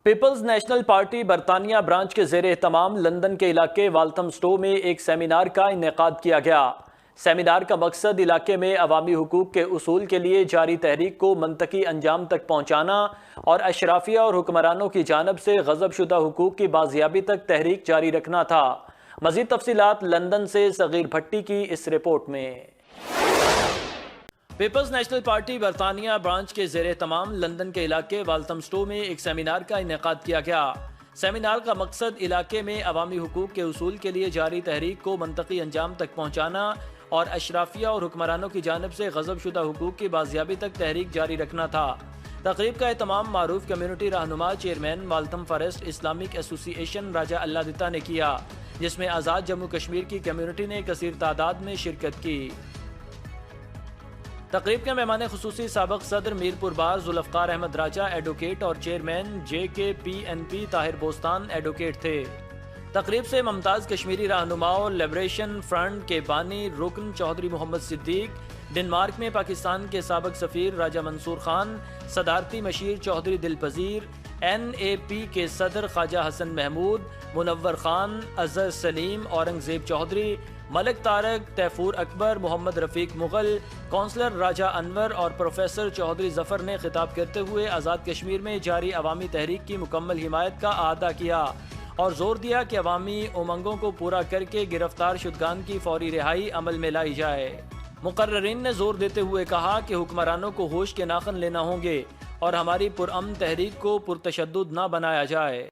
Peoples national party برطانیہ branch کے زیر اہتمام لندن کے علاقے والتھمسٹو میں ایک سیمینار کا انعقاد کیا گیا۔ سیمینار کا مقصد علاقے میں عوامی حقوق کے اصول کے لیے جاری تحریک کو منطقی انجام تک پہنچانا اور اشرافیہ اور حکمرانوں کی جانب سے غصب شدہ حقوق کی بازیابی تک تحریک جاری رکھنا تھا۔ مزید تفصیلات لندن سے صغیر بھٹی کی اس رپورٹ میں۔ پیپلز نیشنل پارٹی برطانیہ برانچ کے زیر اہتمام لندن کے علاقے والتھمسٹو میں ایک سیمینار کا انعقاد کیا گیا۔ سیمینار کا مقصد علاقے میں عوامی حقوق کے اصول کے لیے جاری تحریک کو منطقی انجام تک پہنچانا اور اشرافیہ اور حکمرانوں کی جانب سے غصب شدہ حقوق کی بازیابی تک تحریک جاری رکھنا تھا۔ تقریب کا اہتمام معروف کمیونٹی رہنما چیئرمین والتھم فارسٹ اسلامک ایسوسی ایشن راجہ اللہ دتا نے کیا، جس میں آزاد جموں کشمیر کی کمیونٹی نے کثیر تعداد میں شرکت کی۔ تقریب کے مہمان خصوصی سابق صدر میر پور بار ذوالفقار احمد راجہ ایڈوکیٹ اور چیئرمین JKPNP طاہر بوستان ایڈوکیٹ تھے۔ تقریب سے ممتاز کشمیری رہنماؤں لبریشن فرنٹ کے بانی رکن چودھری محمد صدیق، ڈنمارک میں پاکستان کے سابق سفیر راجہ منصور خان، صدارتی مشیر چودھری دلپذیر، NAP کے صدر خواجہ حسن محمود، منور خان، اظہر سلیم، اورنگزیب چودھری، ملک طارق، تیفور اکبر، محمد رفیق مغل، کونسلر راجہ انور اور پروفیسر چودھری ظفر نے خطاب کرتے ہوئے آزاد کشمیر میں جاری عوامی تحریک کی مکمل حمایت کا اعادہ کیا اور زور دیا کہ عوامی امنگوں کو پورا کر کے گرفتار شدگان کی فوری رہائی عمل میں لائی جائے۔ مقررین نے زور دیتے ہوئے کہا کہ حکمرانوں کو ہوش کے ناخن لینا ہوں گے اور ہماری پرامن تحریک کو پرتشدد نہ بنایا جائے۔